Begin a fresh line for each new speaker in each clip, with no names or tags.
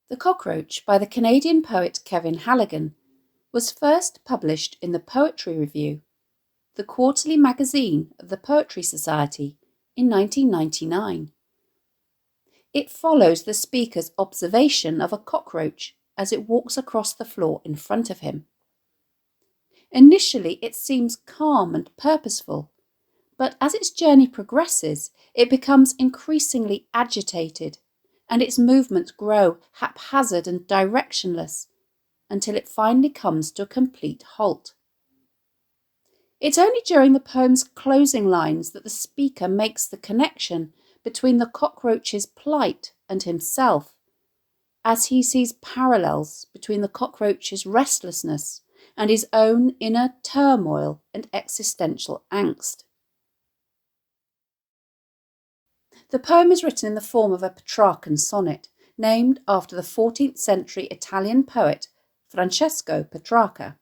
The Cockroach by the Canadian poet Kevin Halligan was first published in the Poetry Review, the quarterly magazine of the Poetry Society, in 1999. It follows the speaker's observation of a cockroach as it walks across the floor in front of him. Initially, it seems calm and purposeful, but as its journey progresses, it becomes increasingly agitated, and its movements grow haphazard and directionless until it finally comes to a complete halt. It's only during the poem's closing lines that the speaker makes the connection between the cockroach's plight and himself, as he sees parallels between the cockroach's restlessness and his own inner turmoil and existential angst. The poem is written in the form of a Petrarchan sonnet, named after the 14th century Italian poet Francesco Petrarca.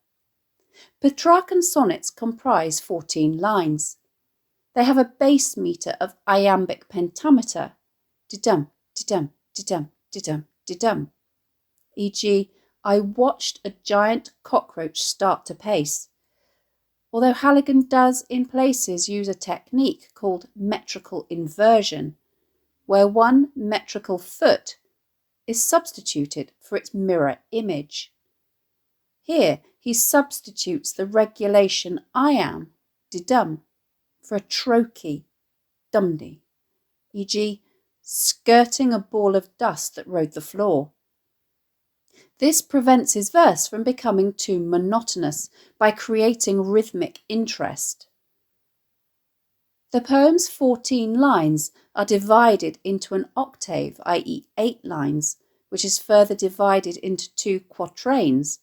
Petrarchan sonnets comprise 14 lines. They have a base meter of iambic pentameter, di-dum, di-dum, di-dum, di-dum, di-dum, e.g., I watched a giant cockroach start to pace, although Halligan does in places use a technique called metrical inversion, where one metrical foot is substituted for its mirror image. Here he substitutes the regulation iamb, di-dum, for a trochee, dumdy, e.g., skirting a ball of dust that rode the floor. This prevents his verse from becoming too monotonous by creating rhythmic interest. The poem's 14 lines are divided into an octave, i.e. 8 lines, which is further divided into 2 quatrains,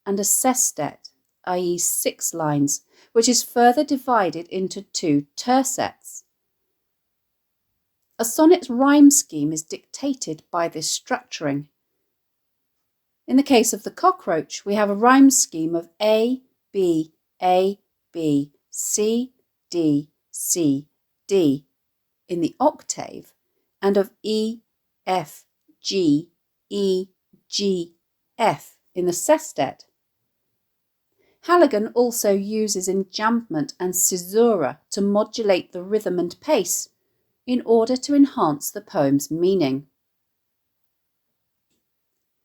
and a sestet, i.e. 6 lines, which is further divided into 2 tercets. A sonnet's rhyme scheme is dictated by this structuring. In the case of the cockroach, we have a rhyme scheme of A, B, C, D, C, D in the octave, and of E, F, G, E, G, F in the sestet. Halligan also uses enjambment and caesura to modulate the rhythm and pace in order to enhance the poem's meaning.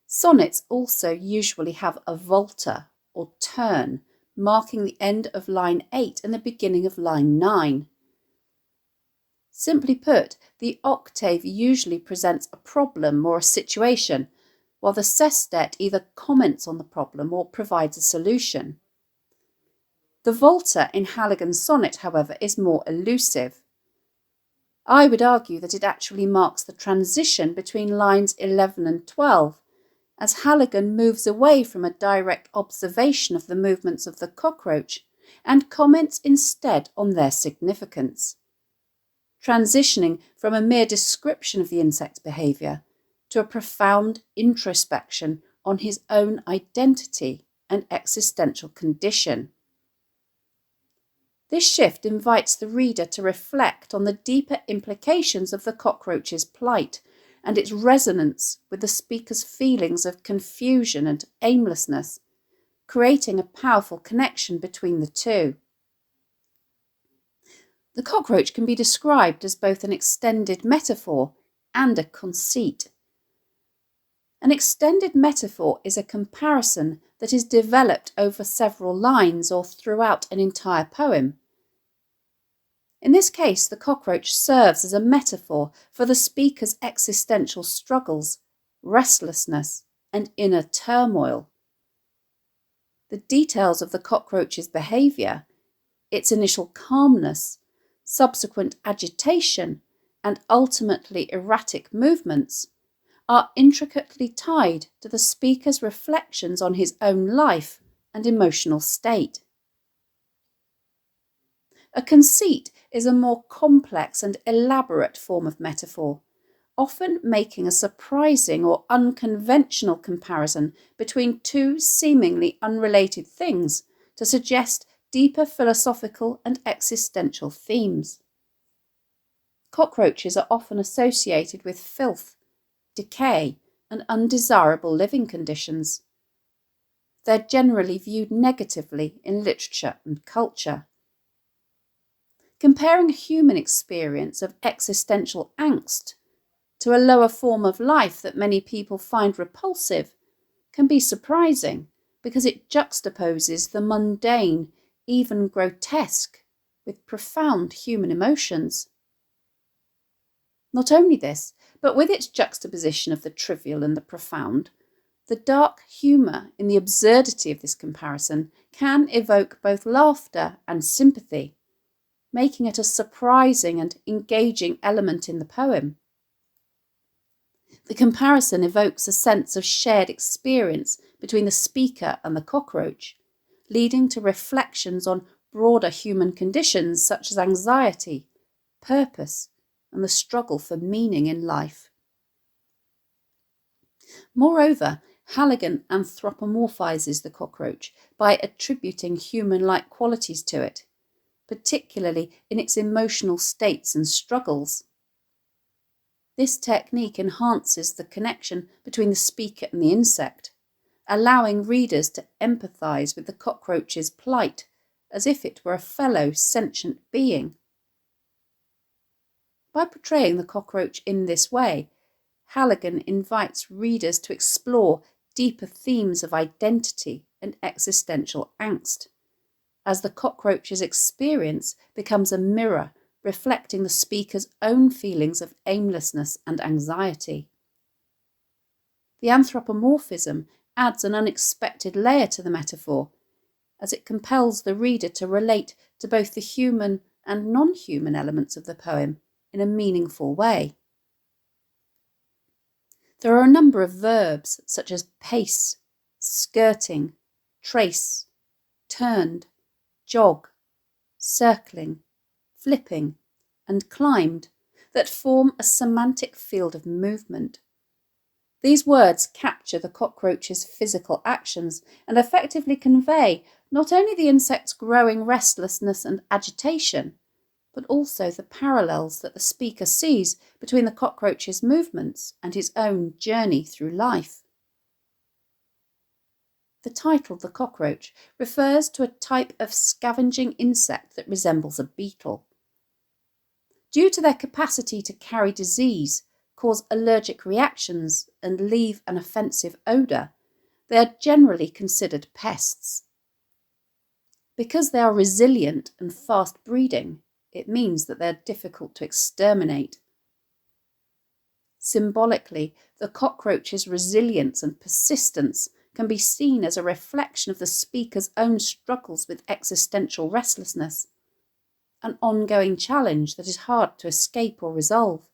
Sonnets also usually have a volta or turn, marking the end of line 8 and the beginning of line 9. Simply put, the octave usually presents a problem or a situation, while the sestet either comments on the problem or provides a solution. The volta in Halligan's sonnet, however, is more elusive. I would argue that it actually marks the transition between lines 11 and 12, as Halligan moves away from a direct observation of the movements of the cockroach and comments instead on their significance, transitioning from a mere description of the insect's behaviour to a profound introspection on his own identity and existential condition. This shift invites the reader to reflect on the deeper implications of the cockroach's plight and its resonance with the speaker's feelings of confusion and aimlessness, creating a powerful connection between the two. The cockroach can be described as both an extended metaphor and a conceit. An extended metaphor is a comparison that is developed over several lines or throughout an entire poem. In this case, the cockroach serves as a metaphor for the speaker's existential struggles, restlessness, and inner turmoil. The details of the cockroach's behaviour, its initial calmness, subsequent agitation, and ultimately erratic movements, are intricately tied to the speaker's reflections on his own life and emotional state. A conceit is a more complex and elaborate form of metaphor, often making a surprising or unconventional comparison between two seemingly unrelated things to suggest deeper philosophical and existential themes. Cockroaches are often associated with filth, decay, and undesirable living conditions. They're generally viewed negatively in literature and culture. Comparing a human experience of existential angst to a lower form of life that many people find repulsive can be surprising because it juxtaposes the mundane, even grotesque, with profound human emotions. Not only this, but with its juxtaposition of the trivial and the profound, the dark humour in the absurdity of this comparison can evoke both laughter and sympathy, making it a surprising and engaging element in the poem. The comparison evokes a sense of shared experience between the speaker and the cockroach, leading to reflections on broader human conditions such as anxiety, purpose, and the struggle for meaning in life. Moreover, Halligan anthropomorphizes the cockroach by attributing human-like qualities to it, particularly in its emotional states and struggles. This technique enhances the connection between the speaker and the insect, allowing readers to empathise with the cockroach's plight as if it were a fellow sentient being. By portraying the cockroach in this way, Halligan invites readers to explore deeper themes of identity and existential angst, as the cockroach's experience becomes a mirror reflecting the speaker's own feelings of aimlessness and anxiety. The anthropomorphism adds an unexpected layer to the metaphor, as it compels the reader to relate to both the human and non-human elements of the poem in a meaningful way. There are a number of verbs such as pace, skirting, trace, turned, jog, circling, flipping, and climbed that form a semantic field of movement. These words capture the cockroach's physical actions and effectively convey not only the insect's growing restlessness and agitation, but also the parallels that the speaker sees between the cockroach's movements and his own journey through life. The title, The Cockroach, refers to a type of scavenging insect that resembles a beetle. Due to their capacity to carry disease, cause allergic reactions, and leave an offensive odour, they are generally considered pests. Because they are resilient and fast breeding, it means that they are difficult to exterminate. Symbolically, the cockroach's resilience and persistence can be seen as a reflection of the speaker's own struggles with existential restlessness, an ongoing challenge that is hard to escape or resolve.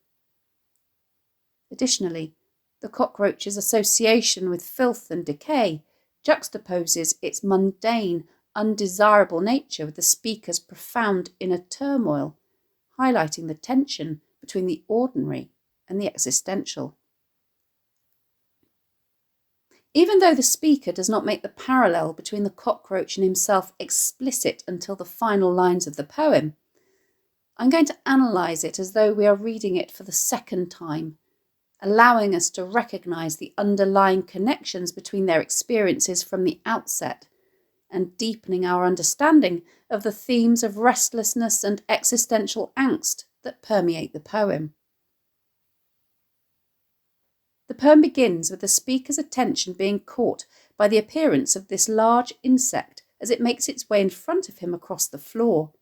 Additionally, the cockroach's association with filth and decay juxtaposes its mundane, undesirable nature with the speaker's profound inner turmoil, highlighting the tension between the ordinary and the existential. Even though the speaker does not make the parallel between the cockroach and himself explicit until the final lines of the poem, I'm going to analyse it as though we are reading it for the second time, allowing us to recognise the underlying connections between their experiences from the outset, and deepening our understanding of the themes of restlessness and existential angst that permeate the poem. The poem begins with the speaker's attention being caught by the appearance of this large insect as it makes its way in front of him across the floor.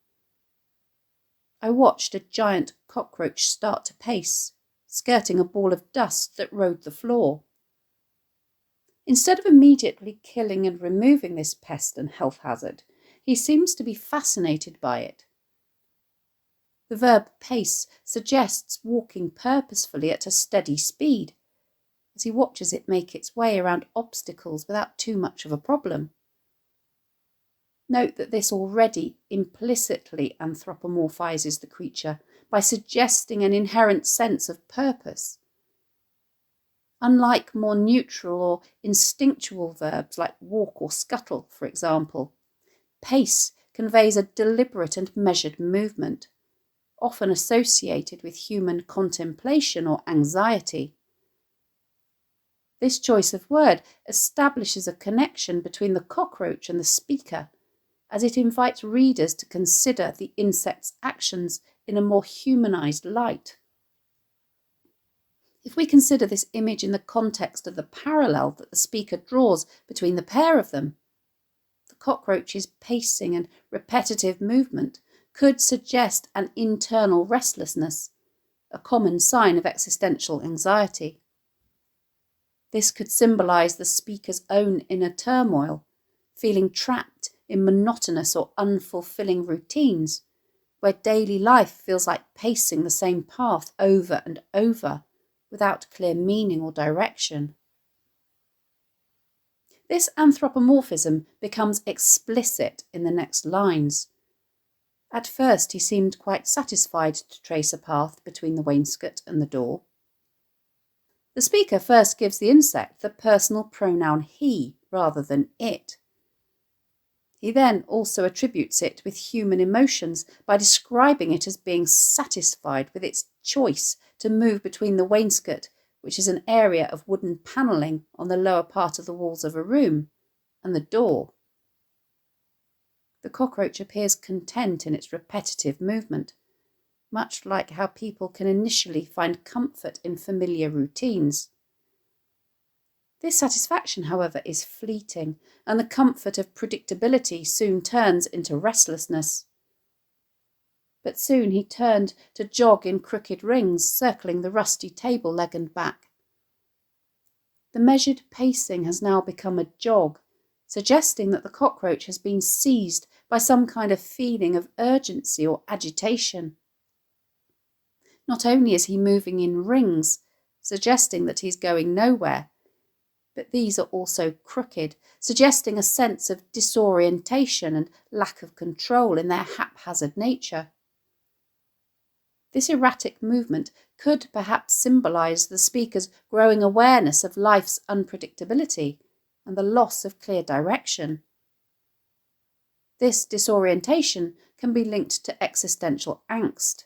I watched a giant cockroach start to pace, skirting a ball of dust that rode the floor. Instead of immediately killing and removing this pest and health hazard, he seems to be fascinated by it. The verb pace suggests walking purposefully at a steady speed, as he watches it make its way around obstacles without too much of a problem. Note that this already implicitly anthropomorphizes the creature by suggesting an inherent sense of purpose. Unlike more neutral or instinctual verbs like walk or scuttle, for example, pace conveys a deliberate and measured movement, often associated with human contemplation or anxiety. This choice of word establishes a connection between the cockroach and the speaker, as it invites readers to consider the insect's actions in a more humanized light. If we consider this image in the context of the parallel that the speaker draws between the pair of them, the cockroach's pacing and repetitive movement could suggest an internal restlessness, a common sign of existential anxiety. This could symbolize the speaker's own inner turmoil, feeling trapped in monotonous or unfulfilling routines, where daily life feels like pacing the same path over and over, without clear meaning or direction. This anthropomorphism becomes explicit in the next lines. At first he seemed quite satisfied to trace a path between the wainscot and the door. The speaker first gives the insect the personal pronoun he rather than it. He then also attributes it with human emotions by describing it as being satisfied with its choice to move between the wainscot, which is an area of wooden panelling on the lower part of the walls of a room, and the door. The cockroach appears content in its repetitive movement, much like how people can initially find comfort in familiar routines. This satisfaction, however, is fleeting, and the comfort of predictability soon turns into restlessness. But soon he turned to jog in crooked rings, circling the rusty table leg and back. The measured pacing has now become a jog, suggesting that the cockroach has been seized by some kind of feeling of urgency or agitation. Not only is he moving in rings, suggesting that he's going nowhere, but these are also crooked, suggesting a sense of disorientation and lack of control in their haphazard nature. This erratic movement could perhaps symbolize the speaker's growing awareness of life's unpredictability and the loss of clear direction. This disorientation can be linked to existential angst,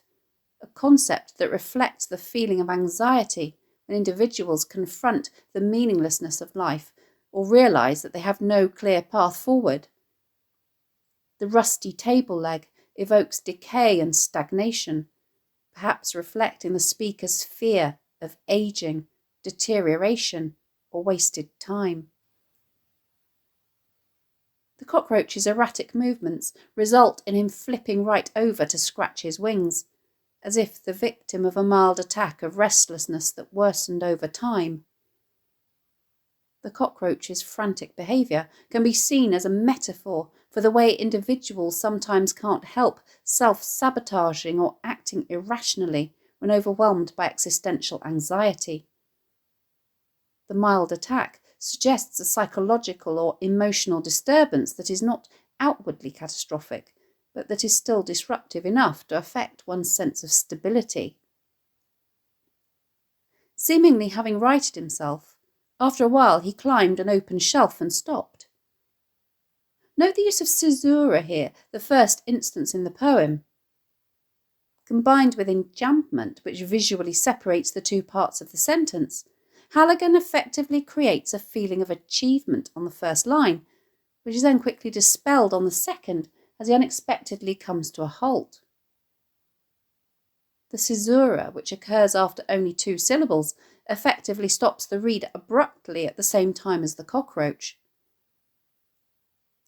a concept that reflects the feeling of anxiety when individuals confront the meaninglessness of life or realise that they have no clear path forward. The rusty table leg evokes decay and stagnation, perhaps reflecting the speaker's fear of ageing, deterioration, or wasted time. The cockroach's erratic movements result in him flipping right over to scratch his wings, as if the victim of a mild attack of restlessness that worsened over time. The cockroach's frantic behaviour can be seen as a metaphor for the way individuals sometimes can't help self-sabotaging or acting irrationally when overwhelmed by existential anxiety. The mild attack suggests a psychological or emotional disturbance that is not outwardly catastrophic, but that is still disruptive enough to affect one's sense of stability. Seemingly having righted himself, after a while he climbed an open shelf and stopped. Note the use of caesura here, the first instance in the poem. Combined with enjambment, which visually separates the two parts of the sentence, Halligan effectively creates a feeling of achievement on the first line, which is then quickly dispelled on the second as he unexpectedly comes to a halt. The caesura, which occurs after only 2 syllables, effectively stops the reader abruptly at the same time as the cockroach.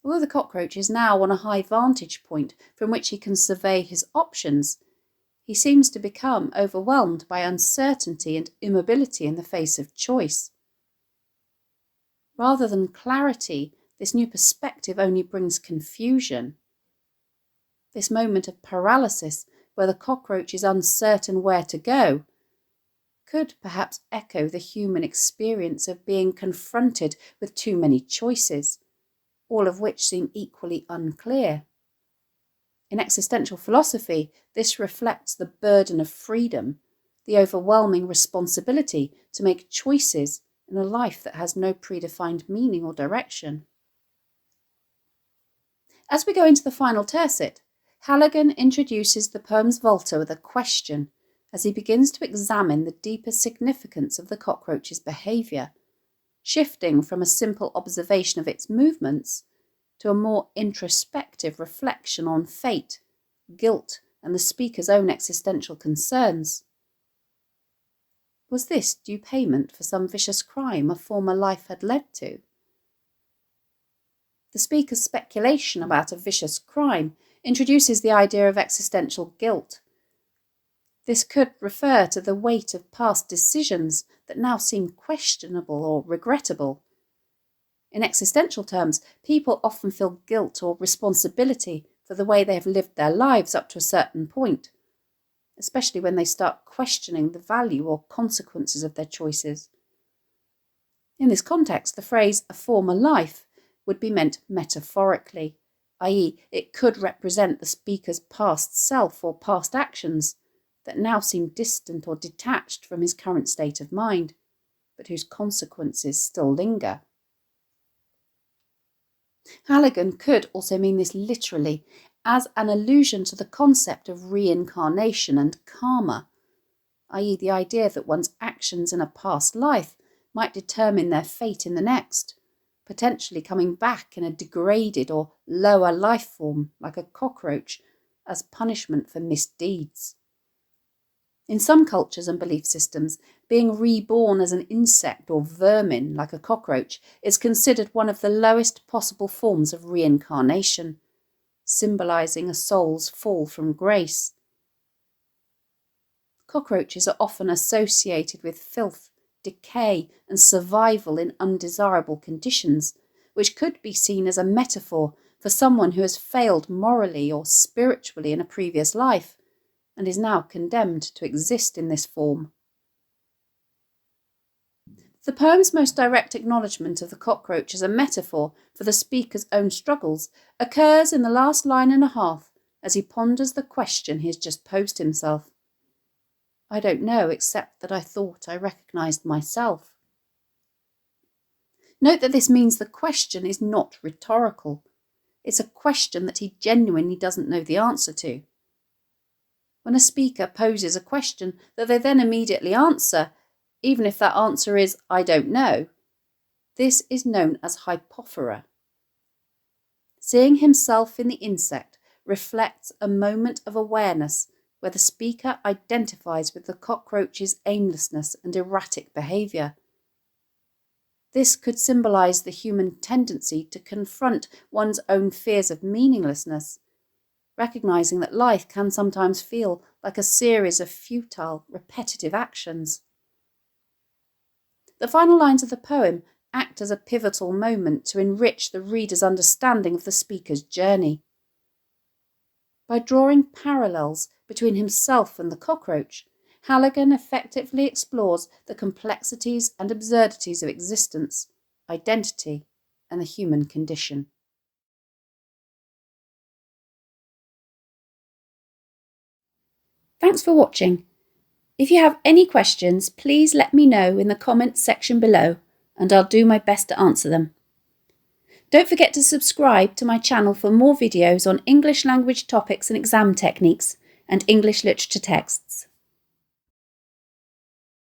Although the cockroach is now on a high vantage point from which he can survey his options, he seems to become overwhelmed by uncertainty and immobility in the face of choice. Rather than clarity, this new perspective only brings confusion. This moment of paralysis, where the cockroach is uncertain where to go, could perhaps echo the human experience of being confronted with too many choices, all of which seem equally unclear. In existential philosophy, this reflects the burden of freedom, the overwhelming responsibility to make choices in a life that has no predefined meaning or direction. As we go into the final tercet, Halligan introduces the poem's volta with a question as he begins to examine the deeper significance of the cockroach's behaviour shifting from a simple observation of its movements to a more introspective reflection on fate, guilt, and the speaker's own existential concerns. Was this due payment for some vicious crime a former life had led to? The speaker's speculation about a vicious crime introduces the idea of existential guilt. This could refer to the weight of past decisions that now seem questionable or regrettable. In existential terms, people often feel guilt or responsibility for the way they have lived their lives up to a certain point, especially when they start questioning the value or consequences of their choices. In this context, the phrase "a former life" would be meant metaphorically, i.e., it could represent the speaker's past self or past actions that now seem distant or detached from his current state of mind, but whose consequences still linger. Halligan could also mean this literally, as an allusion to the concept of reincarnation and karma, i.e. the idea that one's actions in a past life might determine their fate in the next, potentially coming back in a degraded or lower life form like a cockroach as punishment for misdeeds. In some cultures and belief systems, being reborn as an insect or vermin like a cockroach is considered one of the lowest possible forms of reincarnation, symbolising a soul's fall from grace. Cockroaches are often associated with filth, decay, and survival in undesirable conditions, which could be seen as a metaphor for someone who has failed morally or spiritually in a previous life and is now condemned to exist in this form. The poem's most direct acknowledgement of the cockroach as a metaphor for the speaker's own struggles occurs in the last line and a half as he ponders the question he has just posed himself. I don't know, except that I thought I recognised myself. Note that this means the question is not rhetorical. It's a question that he genuinely doesn't know the answer to. When a speaker poses a question that they then immediately answer, even if that answer is, I don't know, this is known as hypophora. Seeing himself in the insect reflects a moment of awareness where the speaker identifies with the cockroach's aimlessness and erratic behaviour. This could symbolise the human tendency to confront one's own fears of meaninglessness, recognising that life can sometimes feel like a series of futile, repetitive actions. The final lines of the poem act as a pivotal moment to enrich the reader's understanding of the speaker's journey. By drawing parallels between himself and the cockroach, Halligan effectively explores the complexities and absurdities of existence, identity, and the human condition. Thanks for watching. If you have any questions, please let me know in the comments section below and I'll do my best to answer them. Don't forget to subscribe to my channel for more videos on English language topics and exam techniques and English literature texts.